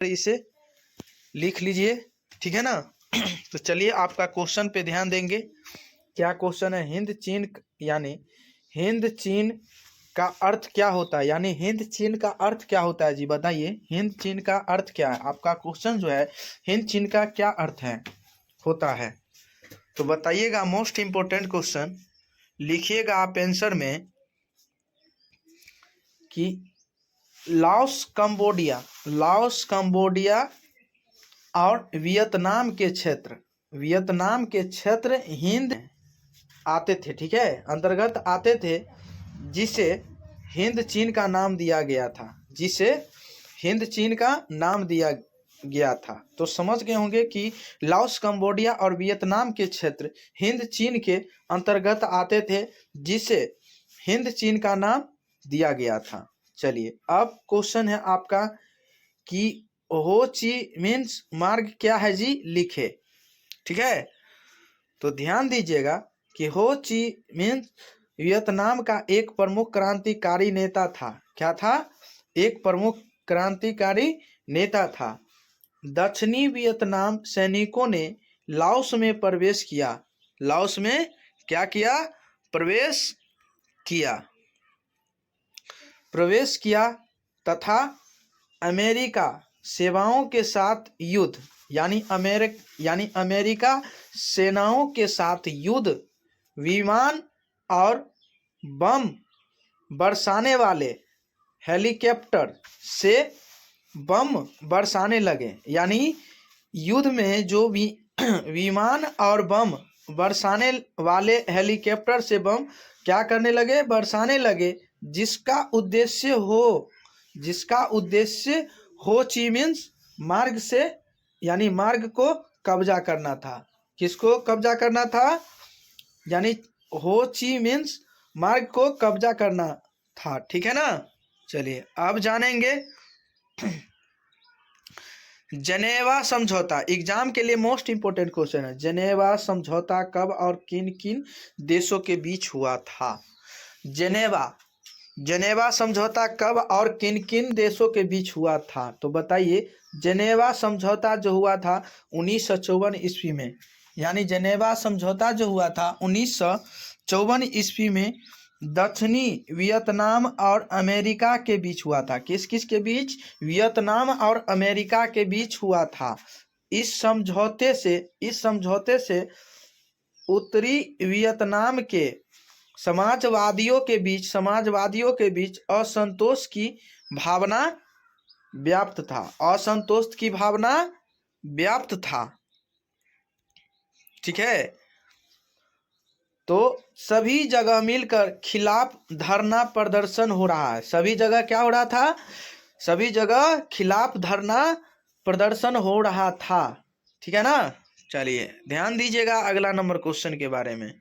इसे लिख लीजिए, ठीक है ना। तो चलिए आपका क्वेश्चन पे ध्यान देंगे। क्या क्वेश्चन है? हिंद चीन, यानी हिंद चीन का अर्थ क्या होता है, यानी हिंद चीन का अर्थ क्या होता है जी, बताइए। हिंद चीन का अर्थ क्या है? आपका क्वेश्चन जो है हिंद चीन का क्या अर्थ है होता है, तो बताइएगा। मोस्ट इंपोर्टेंट क्वेश्चन लिखिएगा आप आंसर में कि लाओस कंबोडिया और वियतनाम के क्षेत्र हिंद आते थे, ठीक है, अंतर्गत आते थे, जिसे हिंद चीन का नाम दिया गया था, जिसे हिंद चीन का नाम दिया गया था। तो समझ गए होंगे कि लाओस कंबोडिया और वियतनाम के क्षेत्र हिंद चीन के अंतर्गत आते थे, जिसे हिंद चीन का नाम दिया गया था। चलिए अब क्वेश्चन है आपका कि हो ची मीन्स मार्ग क्या है जी, लिखे, ठीक है। तो ध्यान दीजिएगा कि हो ची मीन्स वियतनाम का एक प्रमुख क्रांतिकारी नेता था। क्या था? एक प्रमुख क्रांतिकारी नेता था। दक्षिणी वियतनाम सैनिकों ने लाओस में प्रवेश किया। लाओस में क्या किया? प्रवेश किया तथा अमेरिका सेवाओं के साथ युद्ध, यानी अमेरिका सेनाओं के साथ युद्ध, विमान और बम बरसाने वाले हेलीकॉप्टर से बम बरसाने लगे। यानी युद्ध में जो भी विमान और बम बरसाने वाले हेलीकॉप्टर से बम क्या करने लगे? बरसाने लगे, जिसका उद्देश्य हो ची मीन्स मार्ग से, यानी मार्ग को कब्जा करना था। किसको कब्जा करना था? यानी हो ची मीन्स मार्ग को कब्जा करना था, ठीक है ना। चलिए अब जानेंगे जनेवा समझौता। एग्जाम के लिए मोस्ट इंपोर्टेंट क्वेश्चन है। जनेवा समझौता कब और किन किन देशों के बीच हुआ था? जनेवा समझौता कब और किन किन देशों के बीच हुआ था? तो बताइए। जनेवा समझौता जो हुआ था 1954 ईस्वी में, यानी जनेवा समझौता जो हुआ था 1954 ईस्वी में दक्षिणी वियतनाम और अमेरिका के बीच हुआ था। किस किस के बीच? वियतनाम और अमेरिका के बीच हुआ था। इस समझौते से उत्तरी वियतनाम के समाजवादियों के बीच असंतोष की भावना व्याप्त था, ठीक है। तो सभी जगह मिलकर खिलाफ धरना प्रदर्शन हो रहा है। सभी जगह क्या हो रहा था? सभी जगह खिलाफ धरना प्रदर्शन हो रहा था, ठीक है ना। चलिए ध्यान दीजिएगा अगला नंबर क्वेश्चन के बारे में।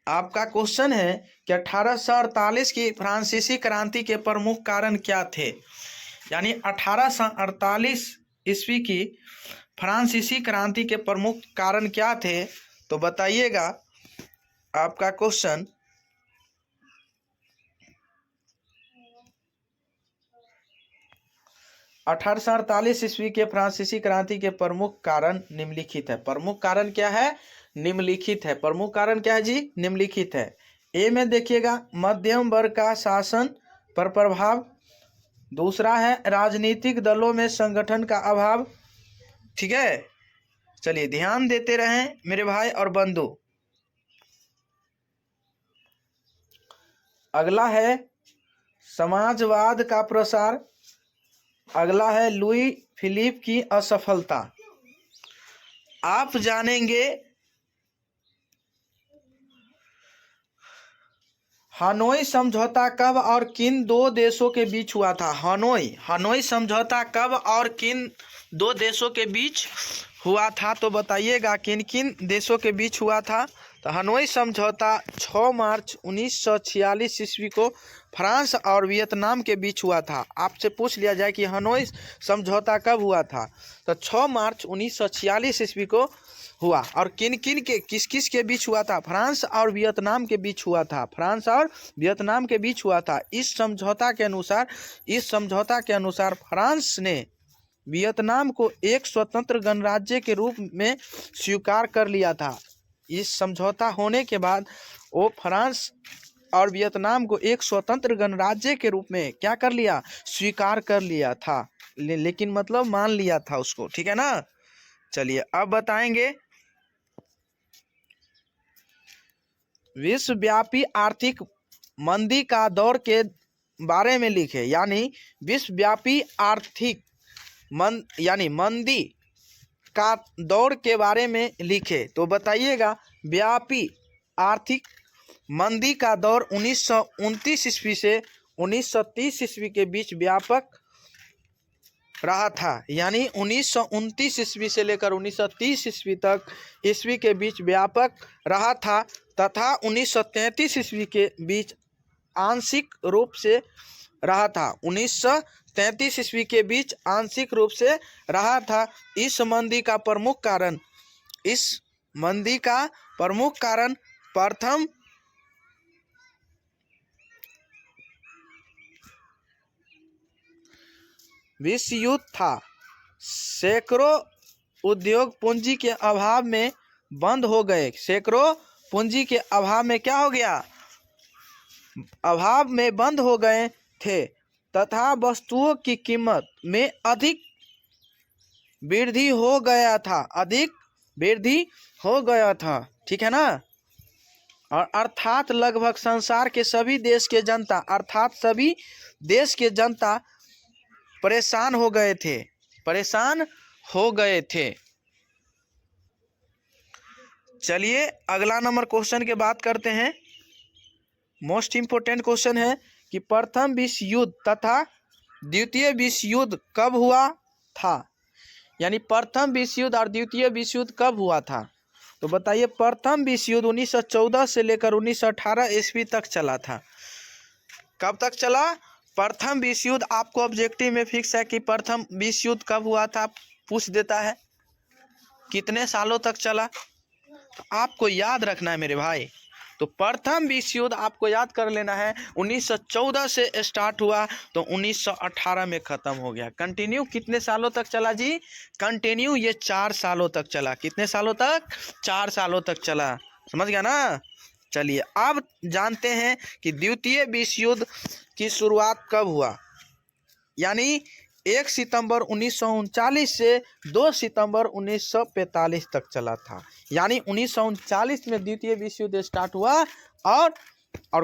आपका क्वेश्चन है कि 1848 की फ्रांसीसी क्रांति के प्रमुख कारण क्या थे? यानी 1848 ईस्वी की फ्रांसीसी क्रांति के प्रमुख कारण क्या थे? तो बताइएगा। आपका क्वेश्चन 1848 ईस्वी के फ्रांसीसी क्रांति के प्रमुख कारण निम्नलिखित है। प्रमुख कारण क्या है? निम्नलिखित है। प्रमुख कारण क्या है जी? निम्नलिखित है। ए में देखिएगा मध्यम वर्ग का शासन पर प्रभाव। दूसरा है राजनीतिक दलों में संगठन का अभाव, ठीक है। चलिए ध्यान देते रहें मेरे भाई और बंधु। अगला है समाजवाद का प्रसार। अगला है लुई फिलिप की असफलता। आप जानेंगे हनोई समझौता कब और किन दो देशों के बीच हुआ था? हनोई समझौता कब और किन दो देशों के बीच हुआ था? तो बताइएगा किन किन देशों के बीच हुआ था। तो हनोई समझौता 6 मार्च 1946 ईस्वी को फ्रांस और वियतनाम के बीच हुआ था। आपसे पूछ लिया जाए कि हनोई समझौता कब हुआ था, तो 6 मार्च 1946 ईस्वी को हुआ। और किन किन के किस किस के बीच हुआ था? फ्रांस और वियतनाम के बीच हुआ था। इस समझौता के अनुसार फ्रांस ने वियतनाम को एक स्वतंत्र गणराज्य के रूप में स्वीकार कर लिया था। इस समझौता होने के बाद वो फ्रांस और वियतनाम को एक स्वतंत्र गणराज्य के रूप में क्या कर लिया, स्वीकार कर लिया था। लेकिन मतलब मान लिया था उसको, ठीक है ना। चलिए अब बताएंगे विश्वव्यापी आर्थिक मंदी का दौर के बारे में लिखे, यानी विश्वव्यापी आर्थिक मंदी का दौर के बारे में लिखे। तो बताइएगा, व्यापी आर्थिक मंदी का दौर 1929 ईस्वी से 1930 ईस्वी के बीच व्यापक रहा था, यानी 1929 ईस्वी से लेकर 1930 ईस्वी तक ईस्वी के बीच व्यापक रहा था, तथा 1933 ईस्वी के बीच आंशिक रूप से रहा था। 1933 ईस्वी के बीच आंशिक रूप से रहा था। इस मंदी का प्रमुख कारण प्रथम विश्व युद्ध था। सैकड़ों उद्योग पूंजी के अभाव में बंद हो गए। सैकड़ों पूंजी के अभाव में क्या हो गया, अभाव में बंद हो गए थे, तथा वस्तुओं की कीमत में अधिक वृद्धि हो गया था, ठीक है ना। और अर्थात लगभग संसार के सभी देश के जनता परेशान हो गए थे। चलिए अगला नंबर क्वेश्चन के बात करते हैं। मोस्ट इम्पोर्टेंट क्वेश्चन है कि प्रथम विश्व युद्ध तथा द्वितीय विश्व युद्ध कब हुआ था, यानी प्रथम विश्व युद्ध और द्वितीय विश्व युद्ध कब हुआ था। तो बताइए, प्रथम विश्व युद्ध 1914 से लेकर 1918 ईस्वी तक चला था। कब तक चला, प्रथम विश्व युद्ध। आपको ऑब्जेक्टिव में फिक्स है कि प्रथम विश्व युद्ध कब हुआ था, पूछ देता है कितने सालों तक चला, तो आपको याद रखना है मेरे भाई। तो प्रथम विश्व युद्ध आपको याद कर लेना है, 1914 से स्टार्ट हुआ तो 1918 में ख़त्म हो गया। कंटिन्यू कितने सालों तक चला जी, कंटिन्यू ये 4 सालों तक चला। कितने सालों तक, 4 सालों तक चला, समझ गया ना। चलिए अब जानते हैं कि द्वितीय विश्व युद्ध की शुरुआत कब हुआ, यानी 1 सितंबर 1939 से 2 सितंबर 1945 तक चला था। यानी 1939 में द्वितीय विश्व युद्ध स्टार्ट हुआ और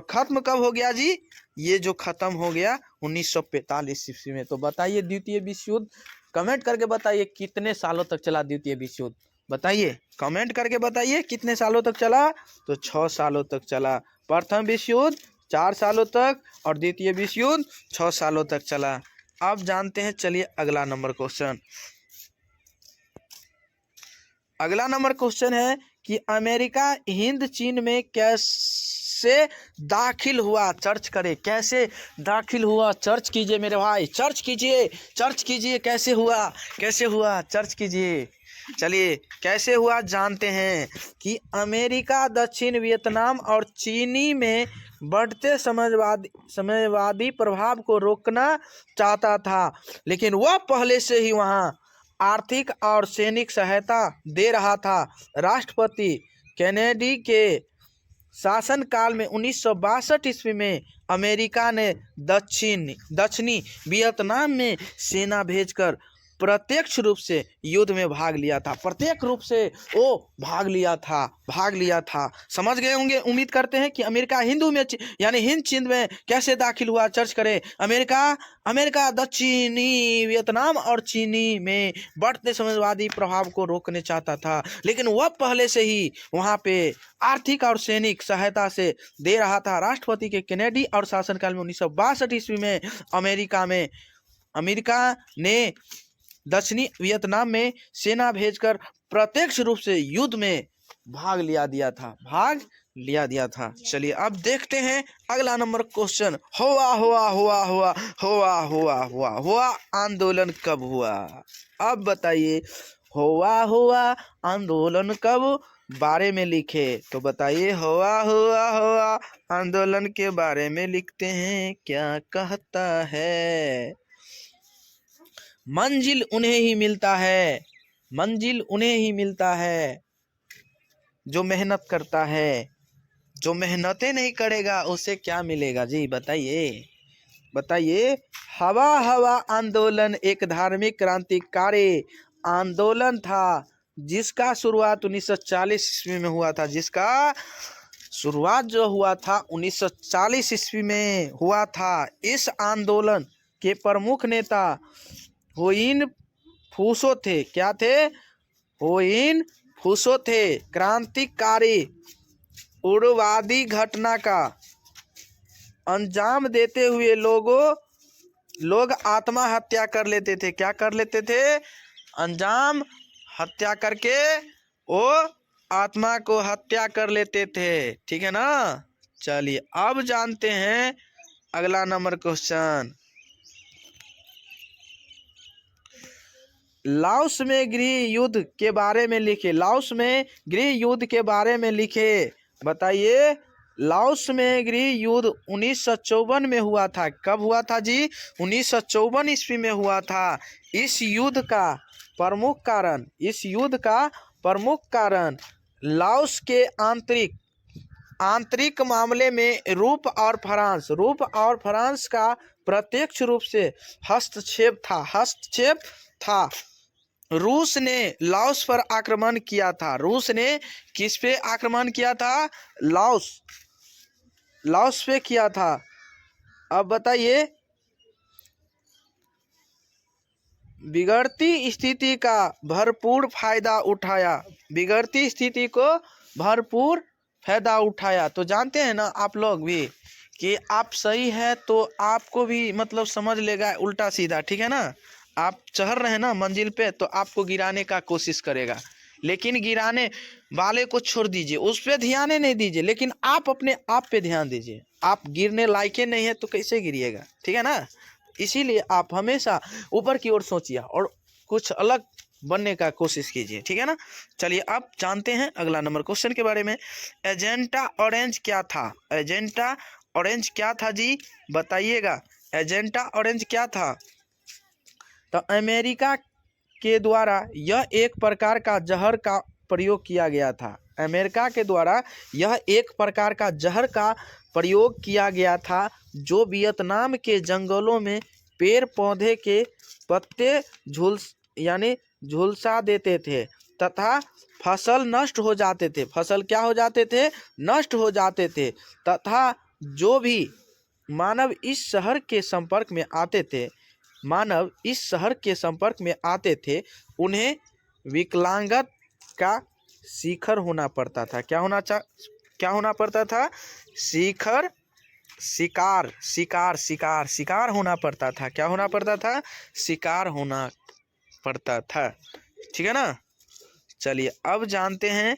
ख़त्म कब हो गया जी, ये जो ख़त्म हो गया 1945 ईस्वी में। तो बताइए द्वितीय विश्व युद्ध, कमेंट करके बताइए कितने सालों तक चला द्वितीय विश्व युद्ध, बताइए कमेंट करके बताइए कितने सालों तक चला। तो 6 सालों तक चला। प्रथम विश्व युद्ध 4 सालों तक और द्वितीय विश्व युद्ध 6 सालों तक चला। अब जानते हैं, चलिए अगला नंबर क्वेश्चन। अगला नंबर क्वेश्चन है कि अमेरिका हिंद चीन में कैसे दाखिल हुआ, चर्च करे, कैसे दाखिल हुआ, चर्च कीजिए मेरे भाई, चर्च कीजिए कैसे हुआ चर्च कीजिए। चलिए कैसे हुआ जानते हैं कि अमेरिका दक्षिण वियतनाम और चीनी में बढ़ते साम्यवादी प्रभाव को रोकना चाहता था, लेकिन वह पहले से ही वहां आर्थिक और सैनिक सहायता दे रहा था। राष्ट्रपति कैनेडी के शासनकाल में 1962 ईस्वी में अमेरिका ने दक्षिणी वियतनाम में सेना भेजकर प्रत्यक्ष रूप से युद्ध में भाग लिया था। प्रत्यक्ष रूप से वो भाग लिया था। समझ गए होंगे, उम्मीद करते हैं कि अमेरिका हिंदू में यानी हिंद चीन में कैसे दाखिल हुआ, चर्च करें। अमेरिका दक्षिणी वियतनाम और चीनी में बढ़ते साम्यवादी प्रभाव को रोकने चाहता था, लेकिन वह पहले से ही वहाँ पे आर्थिक और सैनिक सहायता से दे रहा था। राष्ट्रपति के कैनेडी और शासनकाल में 1962 ईस्वी में अमेरिका ने दक्षिणी वियतनाम में सेना भेजकर प्रत्यक्ष रूप से युद्ध में भाग लिया दिया था। चलिए अब देखते हैं अगला नंबर क्वेश्चन। हुआ आंदोलन कब हुआ, अब बताइए हुआ आंदोलन कब बारे में लिखे। तो बताइए हुआ आंदोलन के बारे में लिखते हैं, क्या कहता है। मंजिल उन्हें ही मिलता है, मंजिल उन्हें ही मिलता है जो मेहनत करता है। जो मेहनतें नहीं करेगा उसे क्या मिलेगा जी, बताइए बताइए। हवा हवा आंदोलन एक धार्मिक क्रांतिकारी आंदोलन था जिसका शुरुआत 1940 ईस्वी में हुआ था, जिसका शुरुआत जो हुआ था 1940 ईस्वी में हुआ था। इस आंदोलन के प्रमुख नेता हुइन फूसो थे। क्या थे? हुइन फूसो थे। क्रांतिकारी उग्रवादी घटना का अंजाम देते हुए लोग आत्महत्या कर लेते थे। क्या कर लेते थे? अंजाम हत्या करके वो आत्मा को हत्या कर लेते थे। ठीक है ना। चलिए अब जानते हैं अगला नंबर क्वेश्चन। लाओस में गृह युद्ध के बारे में लिखे। लाओस में गृह युद्ध के बारे में लिखे। बताइए। लाओस में गृह युद्ध 1954 में हुआ था। कब हुआ था जी? 1954 ईस्वी में हुआ था। इस युद्ध का प्रमुख कारण लाओस के आंतरिक मामले में रूस और फ्रांस का प्रत्यक्ष रूप से हस्तक्षेप था। रूस ने लाओस पर आक्रमण किया था। रूस ने किस पे आक्रमण किया था? लाओस पे किया था। अब बताइए। बिगड़ती स्थिति का भरपूर फायदा उठाया। बिगड़ती स्थिति को भरपूर फायदा उठाया। तो जानते हैं ना आप लोग भी कि आप सही है तो आपको भी मतलब समझ लेगा उल्टा सीधा। ठीक है ना। आप चढ़ रहे हैं ना मंजिल पे तो आपको गिराने का कोशिश करेगा, लेकिन गिराने वाले को छोड़ दीजिए, उस पर ध्यान नहीं दीजिए, लेकिन आप अपने आप पे ध्यान दीजिए। आप गिरने लायक नहीं है तो कैसे गिरिएगा? ठीक है ना। इसीलिए आप हमेशा ऊपर की ओर सोचिए और कुछ अलग बनने का कोशिश कीजिए। ठीक है ना। चलिए अब जानते हैं अगला नंबर क्वेश्चन के बारे में। एजेंटा ऑरेंज क्या था? एजेंटा ऑरेंज क्या था जी, बताइएगा। एजेंटा ऑरेंज क्या था? तो अमेरिका के द्वारा यह एक प्रकार का जहर का प्रयोग किया गया था। अमेरिका के द्वारा यह एक प्रकार का जहर का प्रयोग किया गया था जो वियतनाम के जंगलों में पेड़ पौधे के पत्ते झुलसा देते थे तथा फसल नष्ट हो जाते थे। फसल क्या हो जाते थे? नष्ट हो जाते थे। तथा जो भी मानव इस शहर के संपर्क में आते थे उन्हें विकलांगता का शिकार होना पड़ता था। क्या होना पड़ता था? शिकार होना पड़ता था। क्या होना पड़ता था? शिकार होना पड़ता था। ठीक है ना। चलिए अब जानते हैं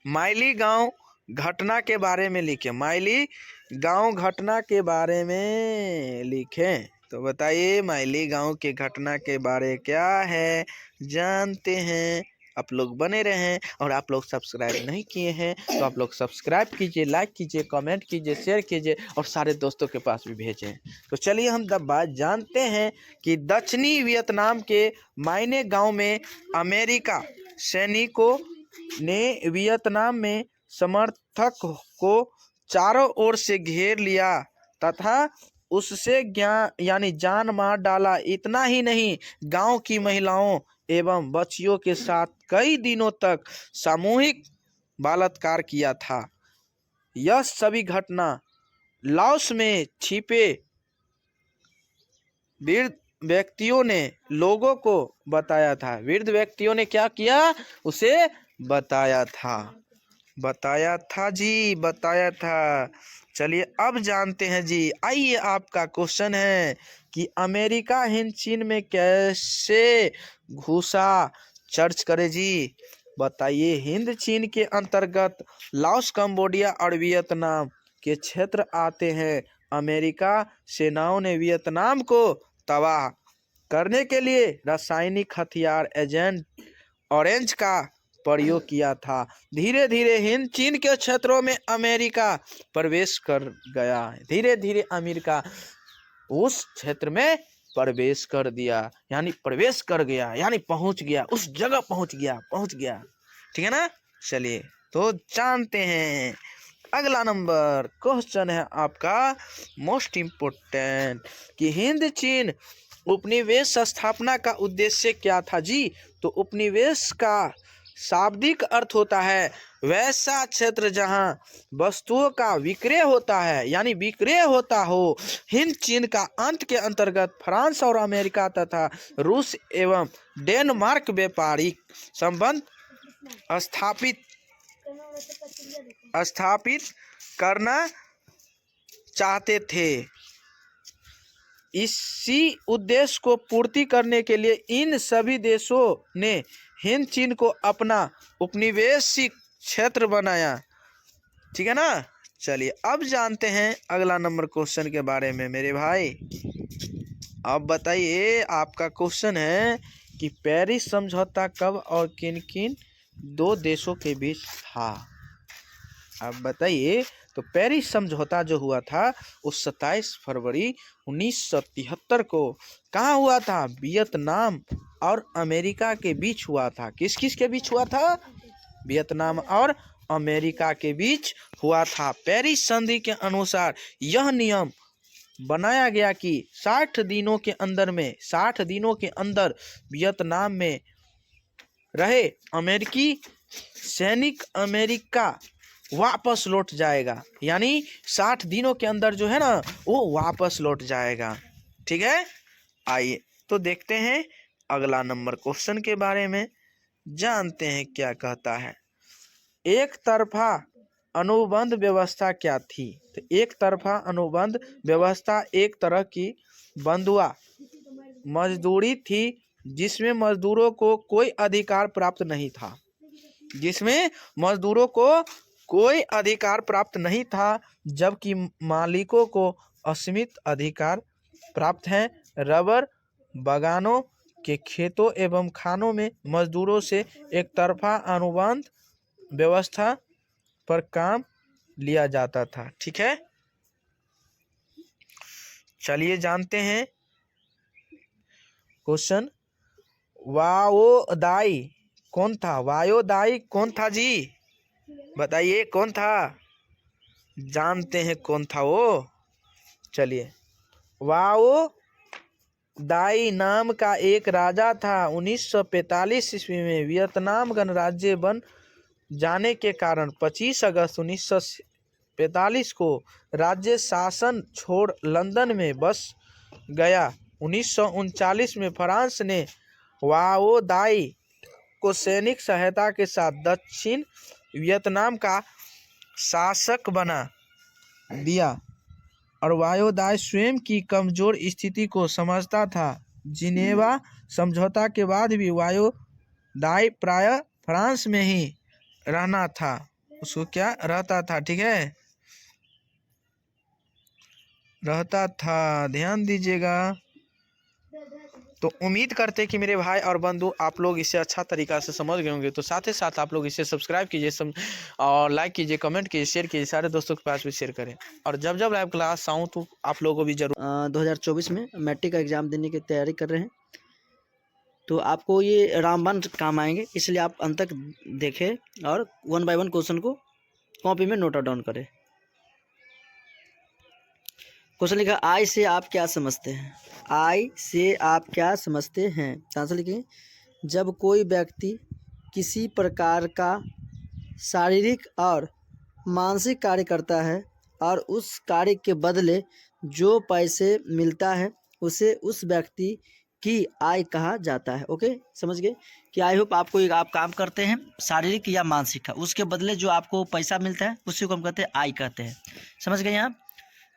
माइली गांव घटना के बारे में लिखें। माइली गांव घटना के बारे में लिखें। तो बताइए माइली गांव के घटना के बारे क्या है, जानते हैं। आप लोग बने रहें और आप लोग सब्सक्राइब नहीं किए हैं तो आप लोग सब्सक्राइब कीजिए, लाइक कीजिए, कमेंट कीजिए, शेयर कीजिए और सारे दोस्तों के पास भी भेजें। तो चलिए हम बात जानते हैं कि दक्षिणी वियतनाम के माइने गांव में अमेरिका सैनिकों ने वियतनाम में समर्थक को चारों ओर से घेर लिया तथा उससे जान मार डाला। इतना ही नहीं, गांव की महिलाओं एवं बच्चियों के साथ कई दिनों तक सामूहिक बलात्कार किया था। यह सभी घटना लाओस में छिपे वृद्ध व्यक्तियों ने लोगों को बताया था। वृद्ध व्यक्तियों ने क्या किया? उसे बताया था जी, बताया था। चलिए अब जानते हैं जी। आइए आपका क्वेश्चन है कि अमेरिका हिंद चीन में कैसे घुसा? सर्च करे जी। बताइए। हिंद चीन के अंतर्गत लाओस, कंबोडिया और वियतनाम के क्षेत्र आते हैं। अमेरिका सेनाओं ने वियतनाम को तबाह करने के लिए रासायनिक हथियार एजेंट ऑरेंज का प्रयोग किया था। धीरे धीरे हिंद चीन के क्षेत्रों में अमेरिका प्रवेश कर गया। धीरे धीरे अमेरिका उस क्षेत्र में प्रवेश कर दिया, यानी प्रवेश कर गया, यानी पहुंच गया, उस जगह पहुंच गया। ठीक है ना। चलिए तो जानते हैं। अगला नंबर क्वेश्चन है आपका मोस्ट इम्पोर्टेंट कि हिंद चीन उपनिवेश स्थापना का उद्देश्य क्या था जी। तो उपनिवेश का शाब्दिक अर्थ होता है वैसा क्षेत्र जहां वस्तुओं का विक्रय होता है, यानी विक्रय होता हो। हिंद चीन का अंत के अंतर्गत फ्रांस और अमेरिका तथा रूस एवं डेनमार्क व्यापारिक संबंध स्थापित करना चाहते थे। इसी उद्देश्य को पूर्ति करने के लिए इन सभी देशों ने हिंद चीन को अपना उपनिवेशिक क्षेत्र बनाया। ठीक है ना। चलिए अब जानते हैं अगला नंबर क्वेश्चन के बारे में मेरे भाई। अब बताइए, आपका क्वेश्चन है कि पेरिस समझौता कब और किन किन दो देशों के बीच था। अब बताइए, तो पेरिस समझौता जो हुआ था वो 27 फरवरी 1973 को कहाँ हुआ था? वियतनाम और अमेरिका के बीच हुआ था। किस किस के बीच हुआ था? वियतनाम और अमेरिका के बीच हुआ था। पेरिस संधि के अनुसार यह नियम बनाया गया कि 60 दिनों के अंदर वियतनाम में रहे अमेरिकी सैनिक अमेरिका वापस लौट जाएगा, यानी 60 दिनों के अंदर जो है ना वो वापस लौट जाएगा। ठीक है। आइए तो देखते हैं अगला नंबर क्वेश्चन के बारे में, जानते हैं क्या कहता है। एक तरफा अनुबंध व्यवस्था क्या थी? तो एक तरफा अनुबंध व्यवस्था एक तरह की बंधुआ मजदूरी थी जिसमें मजदूरों को कोई अधिकार प्राप्त नहीं था, जबकि मालिकों को असीमित अधिकार प्राप्त हैं। रबर बागानों के खेतों एवं खानों में मजदूरों से एक तरफा अनुबंध व्यवस्था पर काम लिया जाता था। ठीक है। चलिए जानते हैं क्वेश्चन। वायोदाई कौन था जी? बताइए कौन था? जानते हैं कौन था वो? चलिए, वायोदाई नाम का एक राजा था। 1945 ईस्वी में वियतनाम गणराज्य बन जाने के कारण 25 अगस्त 1945 को राज्य शासन छोड़ लंदन में बस गया। 1939 में फ्रांस ने वायोदाई को सैनिक सहायता के साथ दक्षिण वियतनाम का शासक बना दिया और वायोदाई स्वयं की कमजोर स्थिति को समझता था। जिनेवा समझौता के बाद भी वायोदाई प्रायः फ्रांस में ही रहना था। उसको क्या रहता था? ठीक है, रहता था। ध्यान दीजिएगा। तो उम्मीद करते हैं कि मेरे भाई और बंधु आप लोग इसे अच्छा तरीक़ा से समझ गए होंगे। तो साथ ही साथ आप लोग इसे सब्सक्राइब कीजिए और लाइक कीजिए, कमेंट कीजिए, शेयर कीजिए, सारे दोस्तों के पास भी शेयर करें। और जब जब लाइव क्लास आऊँ तो आप लोगों को भी जरूर 2024 में मैट्रिक का एग्ज़ाम देने की तैयारी कर रहे हैं तो आपको ये रामबाण काम आएंगे, इसलिए आप अंत तक देखें और 1 बाय 1 क्वेश्चन को कॉपी में नोट डाउन करें। क्वेश्चन लिखा, आई से आप क्या समझते हैं? आई से आप क्या समझते हैं? आंसर लिखें। जब कोई व्यक्ति किसी प्रकार का शारीरिक और मानसिक कार्य करता है और उस कार्य के बदले जो पैसे मिलता है उसे उस व्यक्ति की आय कहा जाता है। ओके, समझ गए कि आई होप आपको आप काम करते हैं शारीरिक या मानसिक का, उसके बदले जो आपको पैसा मिलता है उसी को हम कहते हैं आय कहते हैं। समझ गए? यहाँ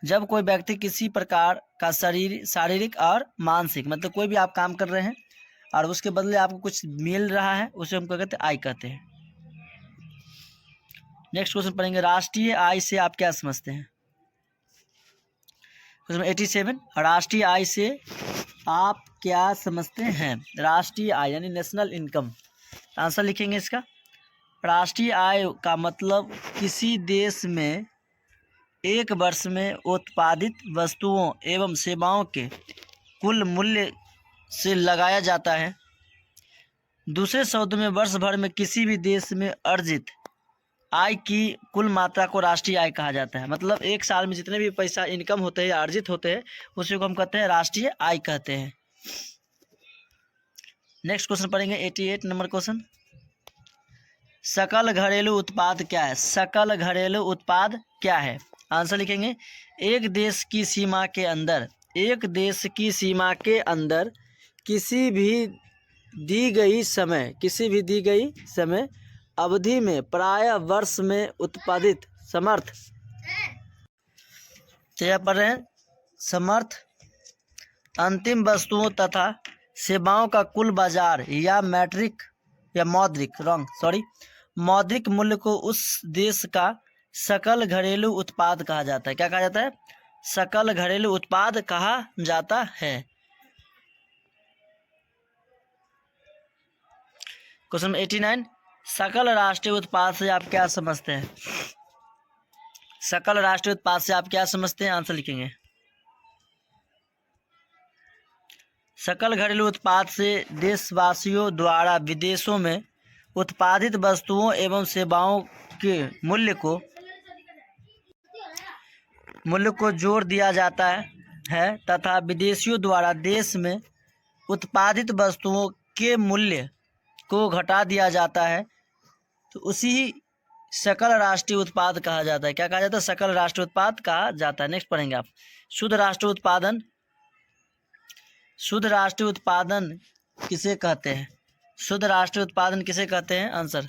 जब कोई व्यक्ति किसी प्रकार का शारीरिक और मानसिक, मतलब कोई भी आप काम कर रहे हैं और उसके बदले आपको कुछ मिल रहा है उसे हम कहते हैं आय कहते हैं। नेक्स्ट क्वेश्चन पढ़ेंगे, राष्ट्रीय आय से आप क्या समझते हैं? क्वेश्चन 87, राष्ट्रीय आय से आप क्या समझते हैं? राष्ट्रीय आय यानी नेशनल इनकम। आंसर लिखेंगे इसका। राष्ट्रीय आय का मतलब किसी देश में एक वर्ष में उत्पादित वस्तुओं एवं सेवाओं के कुल मूल्य से लगाया जाता है। दूसरे शब्दों में वर्ष भर में किसी भी देश में अर्जित आय की कुल मात्रा को राष्ट्रीय आय कहा जाता है। मतलब एक साल में जितने भी पैसा इनकम होते हैं या अर्जित होते हैं उसी को हम कहते हैं राष्ट्रीय आय कहते हैं। नेक्स्ट क्वेश्चन पढ़ेंगे 88 नंबर क्वेश्चन। सकल घरेलू उत्पाद क्या है? सकल घरेलू उत्पाद क्या है? आंसर लिखेंगे एक देश की सीमा के अंदर, एक देश की सीमा के अंदर किसी भी दी गई समय अवधि में प्रायः वर्ष में उत्पादित समर्थ पढ़ रहे हैं समर्थ अंतिम वस्तुओं तथा सेवाओं का कुल बाजार या मौद्रिक मूल्य को उस देश का सकल घरेलू उत्पाद कहा जाता है। क्या कहा जाता है? सकल घरेलू उत्पाद कहा जाता है। क्वेश्चन 89 सकल राष्ट्रीय उत्पाद से आप क्या समझते हैं? सकल राष्ट्रीय उत्पाद से आप क्या समझते हैं? आंसर लिखेंगे सकल घरेलू उत्पाद से देशवासियों द्वारा विदेशों में उत्पादित वस्तुओं एवं सेवाओं के मूल्य को जोड़ दिया जाता है तथा विदेशियों द्वारा देश में उत्पादित वस्तुओं के मूल्य को घटा दिया जाता है, तो उसी सकल राष्ट्रीय उत्पाद कहा जाता है। क्या कहा जाता है? सकल राष्ट्रीय उत्पाद कहा जाता है। नेक्स्ट पढ़ेंगे आप शुद्ध राष्ट्रीय उत्पादन। शुद्ध राष्ट्रीय उत्पादन किसे कहते हैं? शुद्ध राष्ट्रीय उत्पादन किसे कहते हैं? आंसर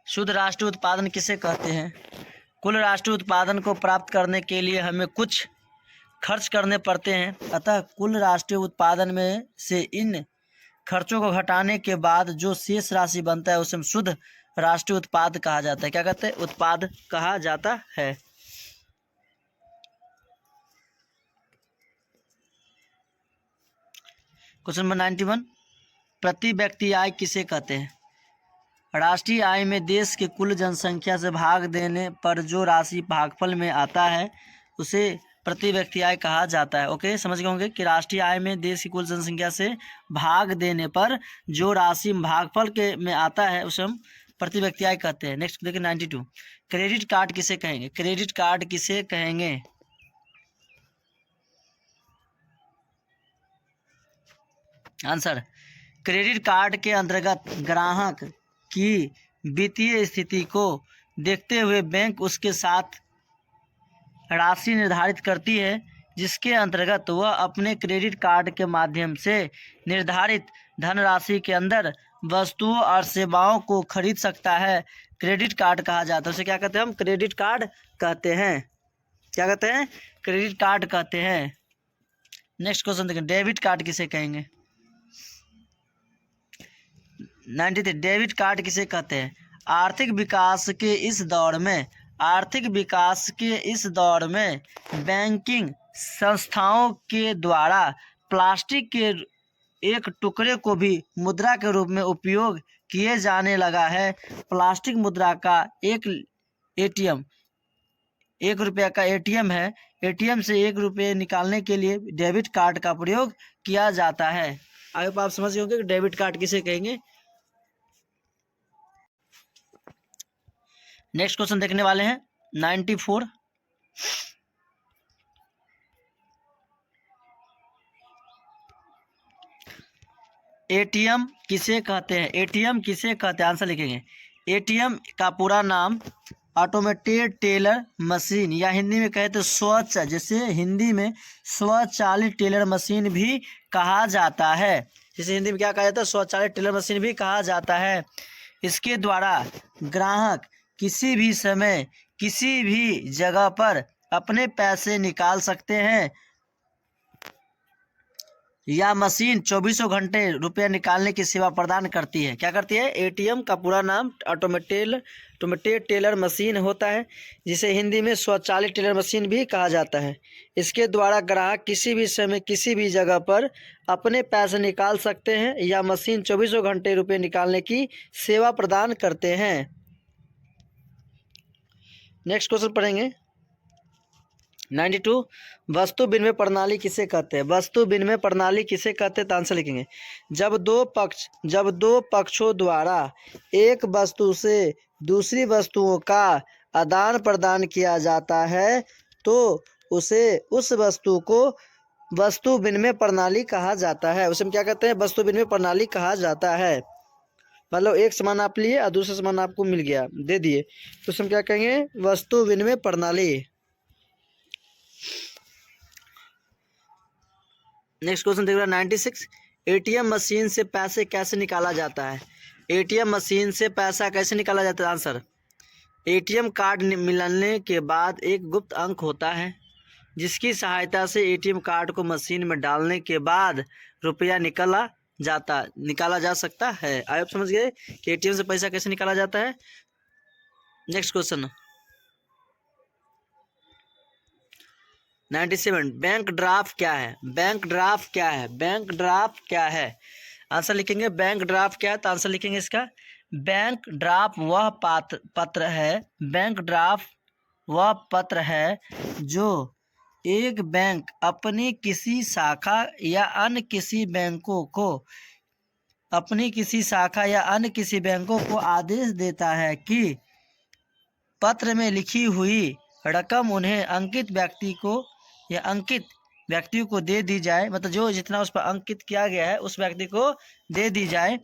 शुद्ध राष्ट्रीय उत्पादन किसे कहते हैं? कुल राष्ट्रीय उत्पादन को प्राप्त करने के लिए हमें कुछ खर्च करने पड़ते हैं, अतः कुल राष्ट्रीय उत्पादन में से इन खर्चों को घटाने के बाद जो शेष राशि बनता है उसे हम शुद्ध राष्ट्रीय उत्पाद कहा जाता है। क्या कहते हैं? उत्पाद कहा जाता है। क्वेश्चन नंबर 91 प्रति व्यक्ति आय किसे कहते हैं? राष्ट्रीय आय में देश के कुल जनसंख्या से भाग देने पर जो राशि भागफल में आता है उसे प्रति व्यक्ति आय कहा जाता है। ओके, समझ गए होंगे कि राष्ट्रीय आय में देश की कुल जनसंख्या से भाग देने पर जो राशि भागफल के में आता है उसे हम प्रति व्यक्ति आय कहते हैं। नेक्स्ट देखिए 92 क्रेडिट कार्ड किसे कहेंगे? क्रेडिट कार्ड किसे कहेंगे? आंसर क्रेडिट कार्ड के अंतर्गत ग्राहक की वित्तीय स्थिति को देखते हुए बैंक उसके साथ राशि निर्धारित करती है जिसके अंतर्गत वह अपने क्रेडिट कार्ड के माध्यम से निर्धारित धनराशि के अंदर वस्तुओं और सेवाओं को खरीद सकता है। क्रेडिट कार्ड कहा जाता है। उसे क्या कहते हैं? हम क्रेडिट कार्ड कहते हैं। क्या कहते हैं? क्रेडिट कार्ड कहते हैं। नेक्स्ट क्वेश्चन देखें डेबिट कार्ड किसे कहेंगे? 93 डेबिट कार्ड किसे कहते हैं? आर्थिक विकास के इस दौर में बैंकिंग संस्थाओं के द्वारा प्लास्टिक के एक टुकड़े को भी मुद्रा के रूप में उपयोग किए जाने लगा है। प्लास्टिक मुद्रा का एक एटीएम 1 रुपये का एटीएम है। एटीएम से 1 रुपये निकालने के लिए डेबिट कार्ड का प्रयोग किया जाता है। अब आप समझ गए होंगे कि डेबिट कार्ड किसे कहेंगे। नेक्स्ट क्वेश्चन देखने वाले हैं 94 एटीएम किसे कहते हैं? एटीएम किसे कहते हैं? आंसर लिखेंगे एटीएम का पूरा नाम ऑटोमेटेड टेलर मशीन या हिंदी में कहे तो जैसे हिंदी में स्वचालित टेलर मशीन भी कहा जाता है। जैसे हिंदी में क्या कहा जाता है? स्वचालित टेलर मशीन भी कहा जाता है। इसके द्वारा ग्राहक किसी भी समय किसी भी जगह पर अपने पैसे निकाल सकते हैं या मशीन 24 घंटे रुपया निकालने की सेवा प्रदान करती है। क्या करती है? एटीएम का पूरा नाम ऑटोमेटेड टेलर मशीन होता है, जिसे हिंदी में स्वचालित टेलर मशीन भी कहा जाता है। इसके द्वारा ग्राहक किसी भी समय किसी भी जगह पर अपने पैसे निकाल सकते हैं या मशीन 24 घंटे रुपये निकालने की सेवा प्रदान करते हैं। नेक्स्ट क्वेश्चन पढ़ेंगे 92। वस्तु विनिमय प्रणाली किसे कहते हैं? वस्तु विनिमय प्रणाली किसे कहते हैं? तो आंसर लिखेंगे, जब दो पक्षों द्वारा एक वस्तु से दूसरी वस्तुओं का आदान प्रदान किया जाता है तो उसे उस वस्तु को वस्तु विनिमय प्रणाली कहा जाता है। उसे हम क्या कहते हैं? वस्तु विनिमय प्रणाली कहा जाता है। मतलब एक सामान आप लिए और दूसरा सामान आपको मिल गया, दे दिए, तो उसे हम क्या कहेंगे? वस्तु विनिमय प्रणाली। नेक्स्ट क्वेश्चन देख रहा है 96। एटीएम मशीन से पैसे कैसे निकाला जाता है? एटीएम मशीन से पैसा कैसे निकाला जाता है? आंसर, एटीएम कार्ड मिलने के बाद एक गुप्त अंक होता है जिसकी सहायता से एटीएम कार्ड को मशीन में डालने के बाद रुपया निकाला जा सकता है। आप समझ गए कि एटीएम से पैसा कैसे निकाला जाता है। Next question 97। बैंक ड्राफ्ट क्या है? बैंक ड्राफ्ट क्या है? बैंक ड्राफ्ट क्या है? आंसर लिखेंगे बैंक ड्राफ्ट क्या है, तो आंसर लिखेंगे इसका, बैंक ड्राफ्ट वह पत्र है, बैंक ड्राफ्ट वह पत्र है जो एक बैंक अपनी किसी शाखा या अन्य किसी बैंकों को आदेश देता है कि पत्र में लिखी हुई रकम उन्हें अंकित व्यक्ति को दे दी जाए। मतलब जो जितना उस पर अंकित किया गया है उस व्यक्ति को दे दी जाए।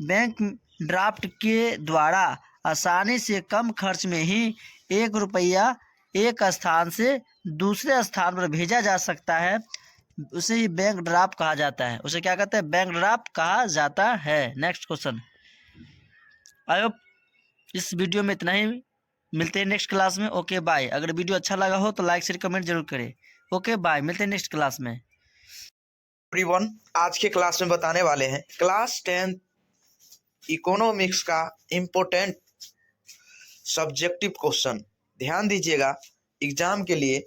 बैंक ड्राफ्ट के द्वारा आसानी से कम खर्च में ही 1 रुपया एक स्थान से दूसरे स्थान पर भेजा जा सकता है, उसे ही बैंक ड्राफ्ट कहा जाता है। उसे क्या कहते हैं? बैंक ड्राफ्ट कहा जाता है। Next question. आई होप इस वीडियो में इतना ही, मिलते हैं नेक्स्ट क्लास में। Okay bye. अगर वीडियो अच्छा लगा हो तो लाइक शेयर कमेंट जरूर करें। ओके बाय, मिलते हैं नेक्स्ट क्लास में। एवरीवन, आज के क्लास में बताने वाले हैं क्लास 10 इकोनॉमिक्स का इम्पोर्टेंट सब्जेक्टिव क्वेश्चन। ध्यान दीजिएगा एग्जाम के लिए,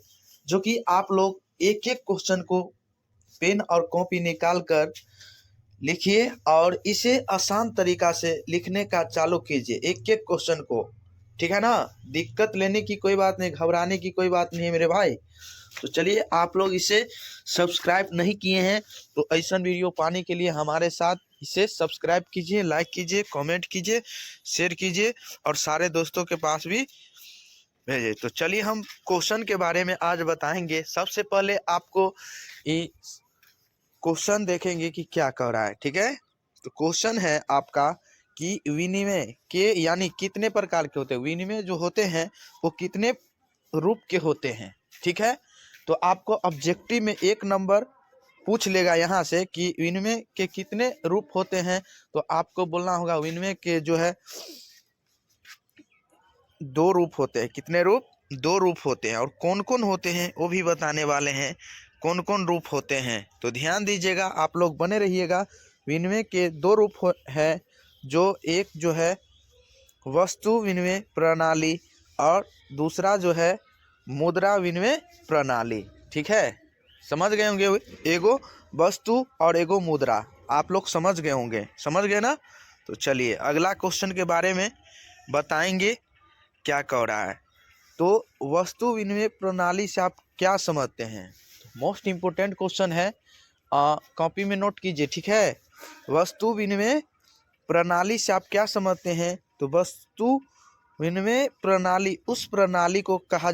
जो कि आप लोग एक एक क्वेश्चन को पेन और कॉपी निकाल कर लिखिए और इसे आसान तरीका से लिखने का चालू कीजिए, एक एक क्वेश्चन को, ठीक है ना। दिक्कत लेने की कोई बात नहीं, घबराने की कोई बात नहीं है मेरे भाई। तो चलिए, आप लोग इसे सब्सक्राइब नहीं किए हैं तो ऐसा वीडियो पाने के लिए हमारे साथ इसे सब्सक्राइब कीजिए, लाइक कीजिए, कमेंट कीजिए, शेयर कीजिए और सारे दोस्तों के पास भी भेजिए। तो चलिए हम क्वेश्चन के बारे में आज बताएंगे। सबसे पहले आपको ये क्वेश्चन देखेंगे कि क्या कह रहा है, ठीक है। तो क्वेश्चन है आपका कि विनिमय के यानी कितने प्रकार के होते हैं, विनिमय जो होते हैं वो कितने रूप के होते हैं, ठीक है। तो आपको ऑब्जेक्टिव में 1 नंबर पूछ लेगा यहाँ से कि विनिमय के कितने रूप होते हैं, तो आपको बोलना होगा विनिमय के जो है 2 रूप होते हैं। कितने रूप? 2 रूप होते हैं। और कौन कौन होते हैं वो भी बताने वाले हैं, कौन कौन रूप होते हैं। तो ध्यान दीजिएगा, आप लोग बने रहिएगा। विनिमय के 2 रूप है, जो एक जो है वस्तु विनिमय प्रणाली और दूसरा जो है मुद्रा विनिमय प्रणाली, ठीक है। समझ गए होंगे, एगो वस्तु और एगो मुद्रा, आप लोग समझ गए होंगे, समझ गए ना। तो चलिए अगला क्वेश्चन के बारे में बताएंगे क्या कह रहा है। तो वस्तु विनिमय प्रणाली से आप क्या समझते हैं? मोस्ट इम्पोर्टेंट क्वेश्चन है, कॉपी में नोट कीजिए, ठीक है। वस्तु विनिमय प्रणाली से आप क्या समझते हैं? तो वस्तु विनिमय प्रणाली उस प्रणाली को कहा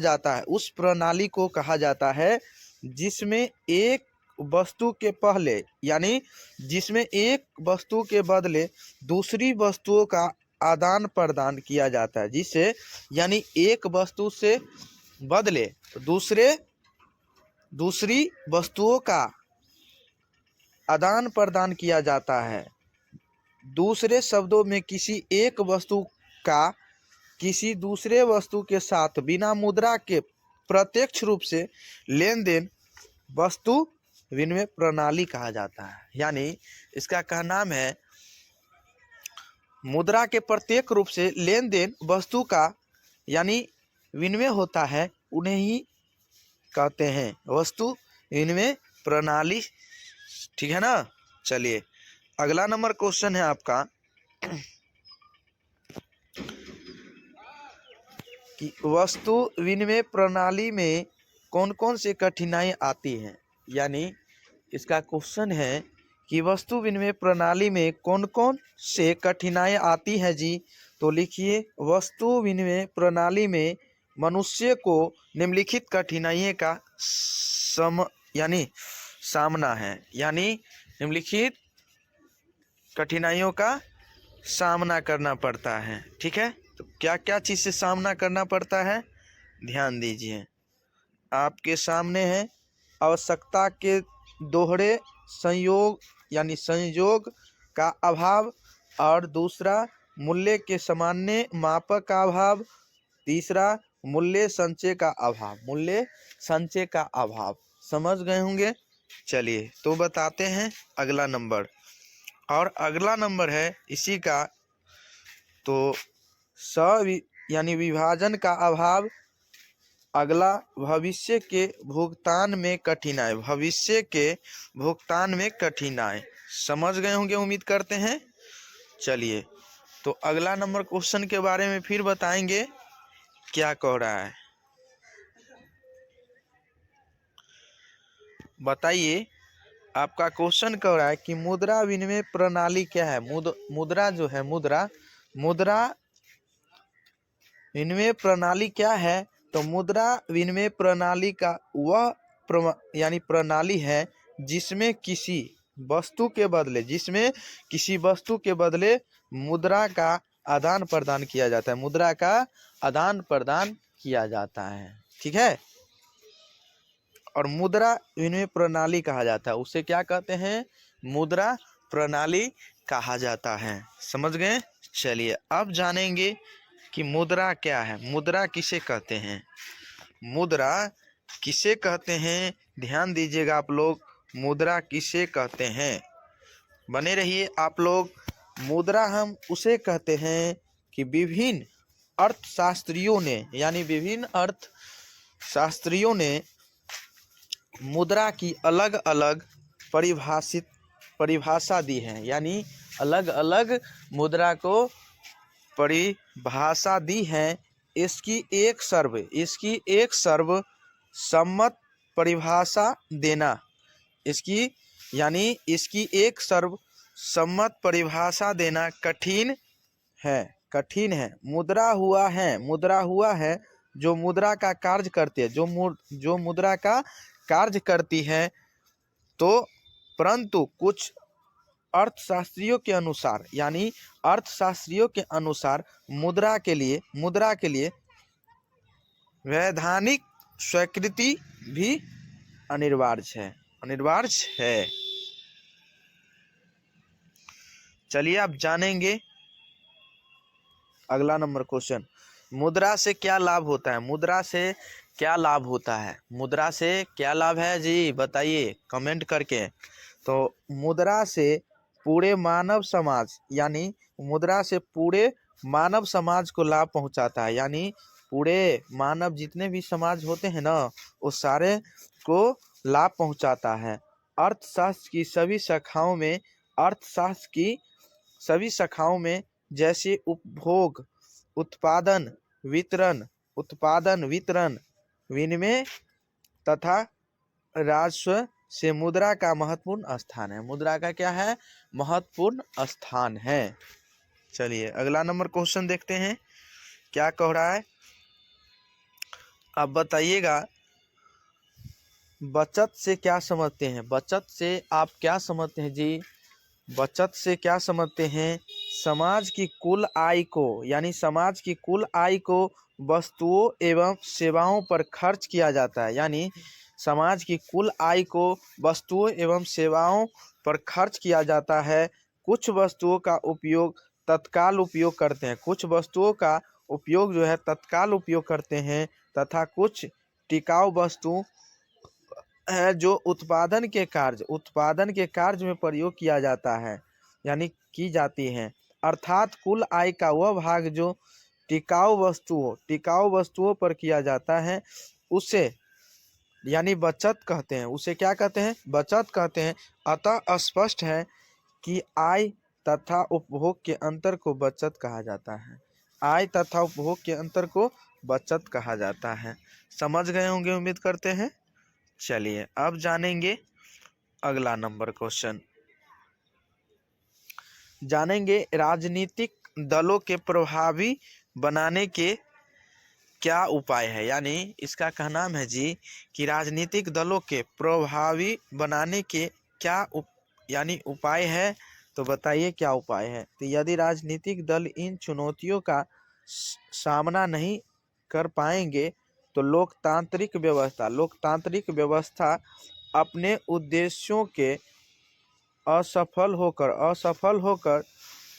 जाता है जिसमें एक वस्तु के पहले यानी जिसमें एक वस्तु के बदले दूसरी वस्तुओं का आदान प्रदान किया जाता है। जिससे यानी एक वस्तु से बदले दूसरी वस्तुओं का आदान प्रदान किया जाता है। दूसरे शब्दों में किसी एक वस्तु का किसी दूसरे वस्तु के साथ बिना मुद्रा के प्रत्यक्ष रूप से लेन देन वस्तु विनिमय प्रणाली कहा जाता है। यानी इसका कहना है मुद्रा के प्रत्येक रूप से लेन देन वस्तु का यानी विनिमय होता है, उन्हें ही कहते हैं वस्तु विनिमय प्रणाली। ठीक है ना। चलिए अगला नंबर क्वेश्चन है आपका कि वस्तु विनिमय प्रणाली में कौन कौन सी कठिनाई आती हैं। यानी इसका क्वेश्चन है कि वस्तु विनिमय प्रणाली में कौन कौन से कठिनाई आती है जी। तो लिखिए वस्तु विनिमय प्रणाली में मनुष्य को निम्नलिखित कठिनाइयों का सामना है। यानी निम्नलिखित कठिनाइयों का सामना करना पड़ता है। ठीक है, तो क्या क्या चीज़ से सामना करना पड़ता है, ध्यान दीजिए। आपके सामने है आवश्यकता के दोहरे संयोग यानी संयोग का अभाव, और दूसरा मूल्य के सामान्य मापक का अभाव, तीसरा मूल्य संचय का अभाव। मूल्य संचय का अभाव समझ गए होंगे। चलिए तो बताते हैं अगला नंबर, और अगला नंबर है इसी का तो यानी विभाजन का अभाव। अगला भविष्य के भुगतान में कठिनाई। भविष्य के भुगतान में कठिनाई समझ गए होंगे उम्मीद करते हैं। चलिए तो अगला नंबर क्वेश्चन के बारे में फिर बताएंगे क्या कह रहा है, बताइए। आपका क्वेश्चन कह रहा है कि मुद्रा विनिमय प्रणाली क्या है। मुद्रा जो है मुद्रा विनिमय प्रणाली क्या है। तो मुद्रा विनिमय प्रणाली का वह यानी प्रणाली है जिसमें किसी वस्तु के बदले मुद्रा का आदान प्रदान किया जाता है। मुद्रा का आदान प्रदान किया जाता है। ठीक है, और मुद्रा विनिमय प्रणाली कहा जाता है, उसे क्या कहते हैं, मुद्रा प्रणाली कहा जाता है। समझ गए। चलिए अब जानेंगे कि मुद्रा क्या है, मुद्रा किसे कहते हैं। मुद्रा किसे कहते हैं, ध्यान दीजिएगा आप लोग, मुद्रा किसे कहते हैं, बने रहिए आप लोग। मुद्रा हम उसे कहते हैं कि विभिन्न अर्थशास्त्रियों ने मुद्रा की अलग अलग परिभाषा दी है। यानी अलग अलग मुद्रा को परिभाषा दी है। इसकी एक सर्वसम्मत परिभाषा देना, इसकी एक सर्वसम्मत परिभाषा देना कठिन है। मुद्रा हुआ है जो मुद्रा का कार्य करती है, जो मुद्रा का कार्य करती है। तो परंतु कुछ अर्थशास्त्रियों के अनुसार मुद्रा के लिए वैधानिक स्वीकृति भी अनिवार्य है। चलिए आप जानेंगे अगला नंबर क्वेश्चन, मुद्रा से क्या लाभ होता है। मुद्रा से क्या लाभ है जी, बताइए कमेंट करके। तो मुद्रा से पूरे मानव समाज को लाभ पहुंचाता है। यानी पूरे मानव जितने भी समाज होते हैं ना, वो सारे को लाभ पहुंचाता है। अर्थशास्त्र की सभी शाखाओं में जैसे उपभोग, उत्पादन, वितरण, विनिमय तथा राजस्व से मुद्रा का महत्वपूर्ण स्थान है। मुद्रा का क्या है, महत्वपूर्ण स्थान है। चलिए अगला नंबर क्वेश्चन देखते हैं क्या कह रहा है। आप बताइएगा बचत से क्या समझते हैं। बचत से आप क्या समझते हैं जी। बचत से क्या समझते हैं, समाज की कुल आय को वस्तुओं एवं सेवाओं पर खर्च किया जाता है। यानी समाज की कुल आय को वस्तुओं एवं सेवाओं पर खर्च किया जाता है। कुछ वस्तुओं का उपयोग तत्काल उपयोग करते हैं, तथा कुछ टिकाऊ है जो उत्पादन के कार्य में प्रयोग किया जाता है, यानी की जाती है। अर्थात कुल आय का वह भाग जो टिकाऊ वस्तुओं पर किया जाता है, उसे यानी बचत कहते हैं। उसे क्या कहते हैं? बचत कहते हैं। अतः स्पष्ट है कि आय तथा उपभोग के अंतर को बचत कहा जाता है। आय तथा उपभोग के अंतर को बचत कहा जाता है। समझ गए होंगे उम्मीद करते हैं। चलिए अब जानेंगे अगला नंबर क्वेश्चन। जानेंगे राजनीतिक दलों के प्रभावी बनाने के क्या उपाय है। यानी इसका कहना है जी कि राजनीतिक दलों के प्रभावी बनाने के क्या यानी उपाय है। तो बताइए क्या उपाय है। तो यदि राजनीतिक दल इन चुनौतियों का सामना नहीं कर पाएंगे तो लोकतांत्रिक व्यवस्था अपने उद्देश्यों के असफल होकर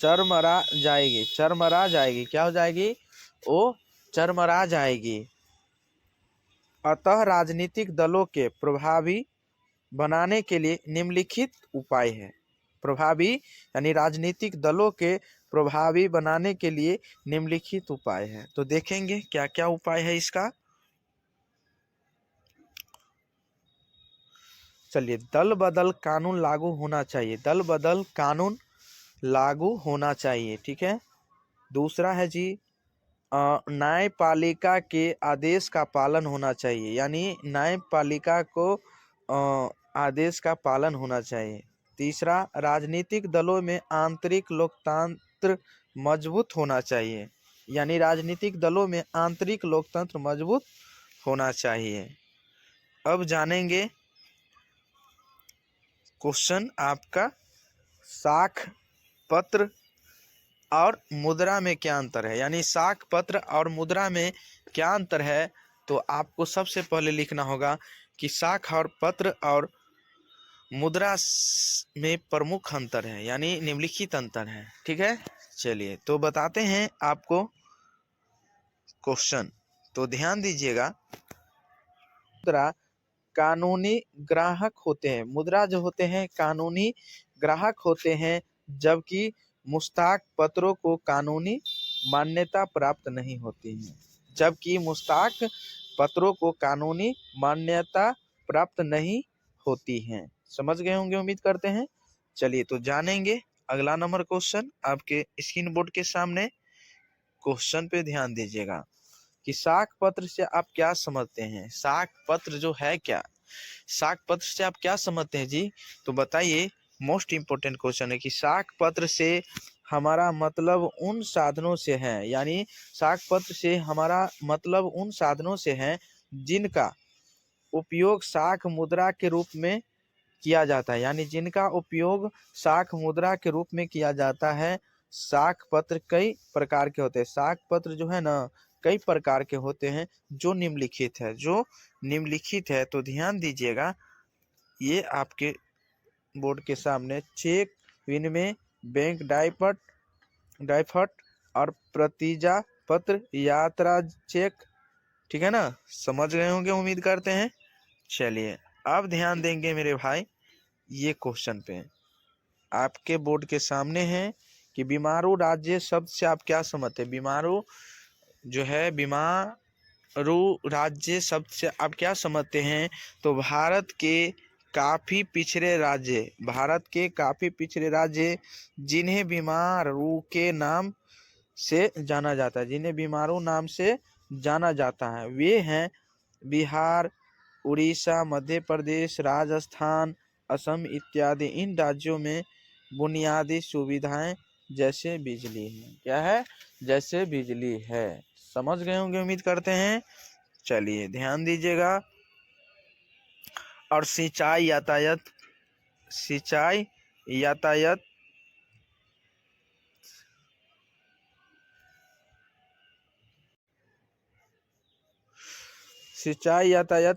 चरमरा जाएगी। क्या हो जाएगी? वो चरमरा जाएगी। अतः राजनीतिक दलों के प्रभावी बनाने के लिए निम्नलिखित उपाय है। प्रभावी यानी राजनीतिक दलों के प्रभावी बनाने के लिए निम्नलिखित उपाय है। तो देखेंगे क्या क्या उपाय है इसका। चलिए, दल बदल कानून लागू होना चाहिए। दल बदल कानून लागू होना चाहिए। ठीक है। दूसरा है जी न्यायपालिका के आदेश का पालन होना चाहिए। यानी न्यायपालिका को आदेश का पालन होना चाहिए। तीसरा, राजनीतिक दलों में आंतरिक लोकतंत्र मजबूत होना चाहिए। यानी राजनीतिक दलों में आंतरिक लोकतंत्र मजबूत होना चाहिए। अब जानेंगे क्वेश्चन आपका, साख पत्र और मुद्रा में क्या अंतर है। यानी साख पत्र और मुद्रा में क्या अंतर है। तो आपको सबसे पहले लिखना होगा कि साख और पत्र और मुद्रा में प्रमुख अंतर है, यानी निम्नलिखित अंतर है। ठीक है। चलिए तो बताते हैं आपको क्वेश्चन। तो ध्यान दीजिएगा। मुद्रा कानूनी ग्राहक होते हैं। मुद्रा जो होते हैं कानूनी ग्राहक होते हैं, जबकि मुस्ताक पत्रों को कानूनी मान्यता प्राप्त नहीं होती है। जबकि मुस्ताक पत्रों को कानूनी मान्यता प्राप्त नहीं होती है। समझ गए होंगे उम्मीद करते हैं। चलिए तो जानेंगे अगला नंबर क्वेश्चन आपके स्क्रीन बोर्ड के सामने। क्वेश्चन पे ध्यान दीजिएगा कि साख पत्र से आप क्या समझते हैं। साख पत्र जो है क्या, साख पत्र से आप क्या समझते हैं जी। तो बताइए। मोस्ट इम्पोर्टेंट क्वेश्चन है कि साख पत्र से हमारा मतलब उन साधनों से है। यानी साख पत्र से हमारा मतलब उन साधनों से है जिनका उपयोग साख मुद्रा के रूप में किया जाता है। यानी जिनका उपयोग साख मुद्रा के रूप में किया जाता है। साख पत्र कई प्रकार के होते हैं। साख पत्र जो है ना कई प्रकार के होते हैं जो निम्नलिखित है। तो ध्यान दीजिएगा। ये आपके बोर्ड के सामने चेक, विनिमय, बैंक डाइफट और प्रतिजा पत्र, यात्रा चेक। ठीक है ना। समझ गए होंगे उम्मीद करते हैं। चलिए अब ध्यान देंगे मेरे भाई ये क्वेश्चन पे आपके बोर्ड के सामने है कि बीमारू राज्य शब्द से आप क्या समझते हैं। बीमारू जो है बीमारू राज्य शब्द से आप क्या समझते हैं। तो भारत के काफ़ी पिछड़े राज्य जिन्हें बीमारू के नाम से जाना जाता है, वे हैं बिहार, उड़ीसा, मध्य प्रदेश, राजस्थान, असम इत्यादि। इन राज्यों में बुनियादी सुविधाएं जैसे बिजली है। क्या है? जैसे बिजली है। समझ गए होंगे उम्मीद करते हैं। चलिए ध्यान दीजिएगा। और सिंचाई यातायात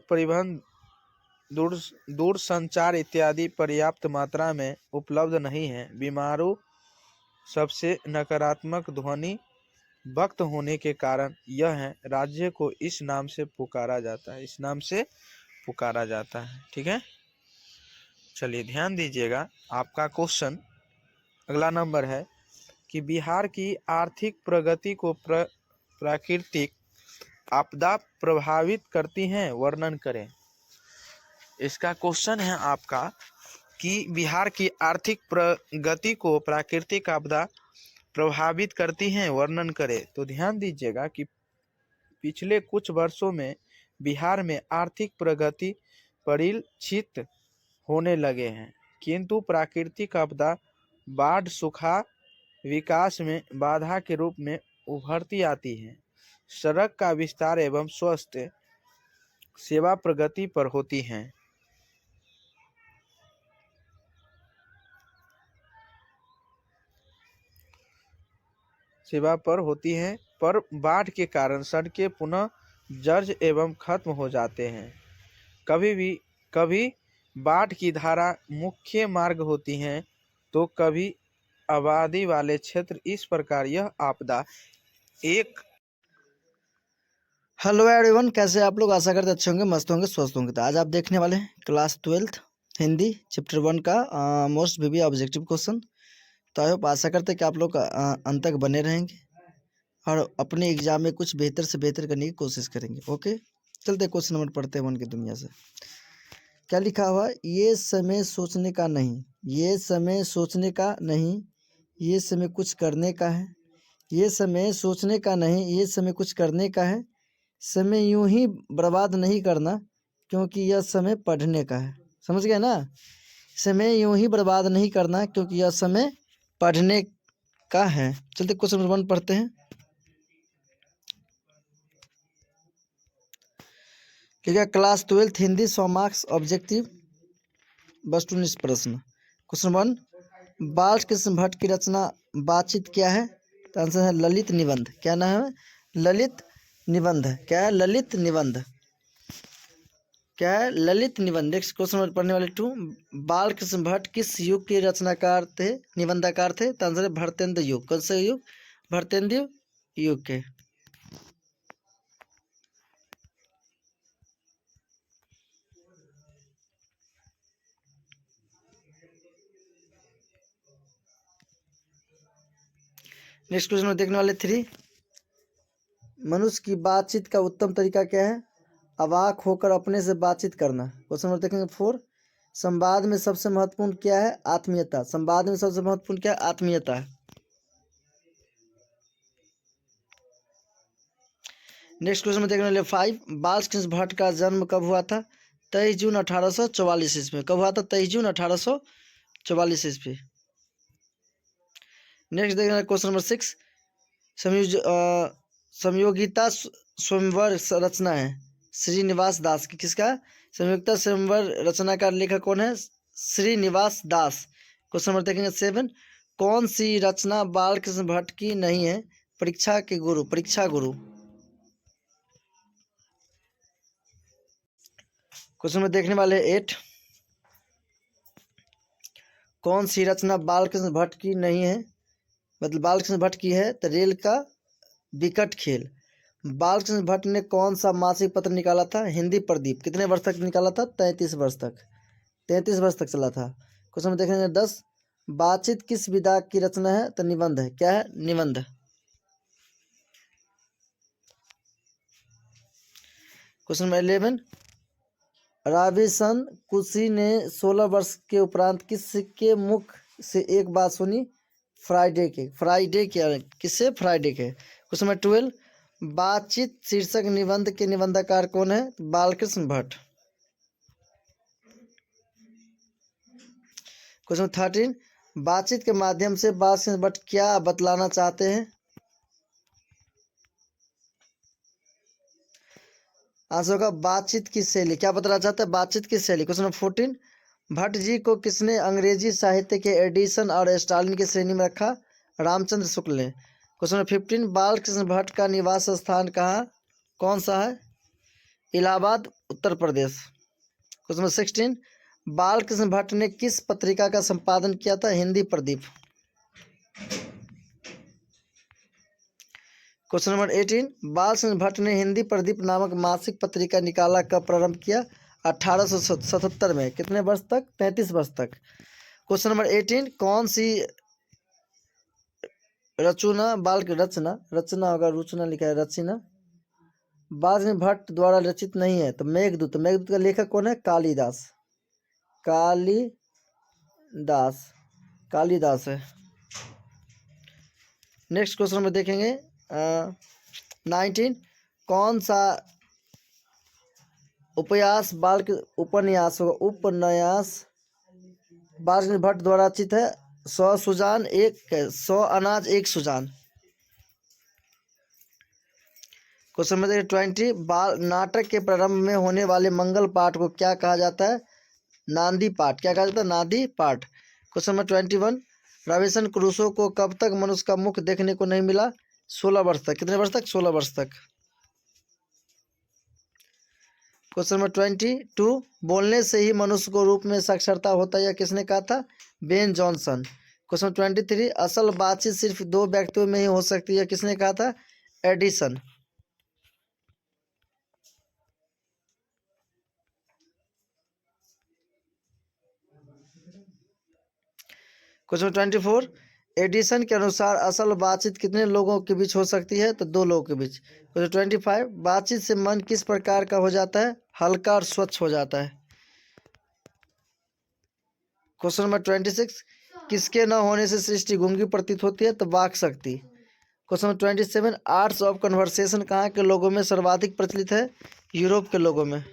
परिवहन, दूर संचार इत्यादि पर्याप्त मात्रा में उपलब्ध नहीं है। बीमारू सबसे नकारात्मक ध्वनि वक्त होने के कारण यह है राज्य को इस नाम से पुकारा जाता है। पुकारा जाता है। ठीक है, चलिए ध्यान दीजिएगा। आपका क्वेश्चन अगला नंबर है कि बिहार की आर्थिक प्रगति को प्राकृतिक आपदा प्रभावित करती हैं, वर्णन करें। इसका क्वेश्चन है आपका कि बिहार की आर्थिक प्रगति को प्राकृतिक आपदा प्रभावित करती हैं, वर्णन करें। तो ध्यान दीजिएगा कि पिछले कुछ वर्षों में बिहार में आर्थिक प्रगति परिलक्षित होने लगे हैं, किंतु प्राकृतिक आपदा, बाढ़, सूखा विकास में बाधा के रूप में उभरती आती है। सड़क का विस्तार एवं स्वास्थ्य सेवा प्रगति पर होती हैं। पर बाढ़ के कारण सड़कें पुनः जर्ज एवं खत्म हो जाते हैं। कभी बाढ़ की धारा मुख्य मार्ग होती हैं, तो कभी आबादी वाले क्षेत्र। इस प्रकार यह आपदा एक। हेलो एवरीवन, कैसे आप लोग? आशा करते अच्छे होंगे, मस्त होंगे, स्वस्थ होंगे। तो आज आप देखने वाले हैं क्लास 12 हिंदी चैप्टर 1 का मोस्ट वीवी ऑब्जेक्टिव क्वेश्चन। तो आई होप, आशा करते हैं कि आप लोग अंत तक बने रहेंगे और अपने एग्जाम में कुछ बेहतर से बेहतर करने की कोशिश करेंगे। ओके, चलते क्वेश्चन नंबर पढ़ते हैं। मन की दुनिया से क्या लिखा हुआ है? ये समय सोचने का नहीं, ये समय सोचने का नहीं, ये समय कुछ करने का है। ये समय सोचने का नहीं, ये समय कुछ करने का है। समय यूं ही बर्बाद नहीं करना, क्योंकि यह समय पढ़ने का है। समझ गए ना? समय यूं ही बर्बाद नहीं करना, क्योंकि यह समय पढ़ने का है। चलते क्वेश्चन नंबर 1 पढ़ते हैं। ठीक है, क्लास 12 हिंदी 100 मार्क्स ऑब्जेक्टिव, बस 19 प्रश्न। क्वेश्चन 1, बालकृष्ण भट्ट की रचना बातचीत क्या है? तो आंसर है ललित निबंध। क्या नाम है? ललित निबंध। क्या है? ललित निबंध। क्या है? ललित निबंध। नेक्स्ट क्वेश्चन नंबर पढ़ने वाले 2, बालकृष्ण भट्ट किस युग के रचनाकार थे, निबंधकार थे? तो आंसर है भरतेंद्र युग। कौन सा युग? भरतेंद्र युग के। नेक्स्ट क्वेश्चन में देखने वाले 3, मनुष्य की बातचीत का उत्तम तरीका क्या है? अवाक होकर अपने से बातचीत करना। क्वेश्चन नंबर देखेंगे 4, संवाद में सबसे महत्वपूर्ण क्या है? आत्मीयता। संवाद में सबसे महत्वपूर्ण क्या है? आत्मीयता है। नेक्स्ट क्वेश्चन में देखने वाले 5, बालकृष्ण भट्ट का जन्म कब हुआ था? 23 जून 1844 ईस्वी। कब हुआ था? 23 जून 1844 ईस्वी। नेक्स्ट देखना क्वेश्चन नंबर 6, संयोगिता स्वयंवर रचना है श्रीनिवास दास की। किसका? संयोगिता स्वयंवर रचना का लेखक कौन है? श्रीनिवास दास। क्वेश्चन नंबर देखेंगे 7, कौन सी रचना बालकृष्ण भट्ट की नहीं है? परीक्षा के गुरु। परीक्षा गुरु। क्वेश्चन में देखने वाले 8, कौन सी रचना बालकृष्ण भट्ट की नहीं है? मतलब बालकृष्ण भट्ट की है। तो रेल का विकट खेल। बालकृष्ण भट्ट ने कौन सा मासिक पत्र निकाला था? हिंदी प्रदीप। कितने वर्ष तक निकाला था? 33 वर्ष तक। 33 वर्ष तक चला था। क्वेश्चन में देखेंगे 10, बातचीत किस विधा की रचना है? तो निबंध है। क्या है? निबंध। क्वेश्चन नंबर 11, रॉबिन्सन क्रुसो ने 16 वर्ष के उपरांत किसके मुख से एक बात सुनी? फ्राइडे के। फ्राइडे के किससे? फ्राइडे के। क्वेश्चन नंबर 12, बातचीत शीर्षक निबंध के निबंधकार कौन है? बालकृष्ण भट्ट। क्वेश्चन 13, बातचीत के माध्यम से बालकृष्ण भट्ट क्या बतलाना चाहते हैं? आंसर होगा बातचीत की शैली। क्या बतलाना चाहते हैं? बातचीत की शैली। क्वेश्चन नंबर 14, भट्ट जी को किसने अंग्रेजी साहित्य के एडिशन और स्टालिन की श्रेणी में रखा? रामचंद्र शुक्ल ने। क्वेश्चन नंबर 15, बालकृष्ण भट्ट का निवास स्थान कहाँ कौन सा है? इलाहाबाद, उत्तर प्रदेश। क्वेश्चन नंबर 16, बालकृष्ण भट्ट ने किस पत्रिका का संपादन किया था? हिंदी प्रदीप। क्वेश्चन नंबर 18, बालकृष्ण भट्ट ने हिंदी प्रदीप नामक मासिक पत्रिका निकाला कब प्रारंभ किया? 1877 में। कितने वर्ष तक? 33 वर्ष तक। क्वेश्चन नंबर 18, कौन सी रचना बाल की रचना होगा, रुचना लिखा है, रचना बाल भट्ट द्वारा रचित नहीं है? तो मेघदूत। मेघदूत का लेखक कौन है? कालिदास। कालिदास है। नेक्स्ट क्वेश्चन में देखेंगे 19, कौन सा उपन्यास बाल भट्ट द्वारा रचित है? 100 अनाज 1 सुजान। क्वेश्चन नंबर 20, नाटक के प्रारंभ में होने वाले मंगल पाठ को क्या कहा जाता है? नांदी पाठ। क्या कहा जाता है? नांदी पाठ। क्वेश्चन नंबर 21, रॉबिन्सन क्रूसो को कब तक मनुष्य का मुख देखने को नहीं मिला? 16 वर्ष तक। कितने वर्ष तक? 16 वर्ष तक। क्वेश्चन नंबर 22, बोलने से ही मनुष्य को रूप में साक्षरता होता है, यह किसने कहा था? Ben Jonson. क्वेश्चन 23, असल बातचीत सिर्फ 2 व्यक्तियों में ही हो सकती है, किसने कहा था? एडिसन। क्वेश्चन 24, एडिसन के अनुसार असल बातचीत कितने लोगों के बीच हो सकती है? तो 2 लोगों के बीच। क्वेश्चन 25, बातचीत से मन किस प्रकार का हो जाता है? हल्का और स्वच्छ हो जाता है। क्वेश्चन नंबर 26, किसके न होने से सृष्टि गूंगी प्रतीत होती है? तो वाक शक्ति। Question number 27, arts of conversation कहाँ के लोगों में सर्वाधिक प्रचलित है? यूरोप के लोगों में।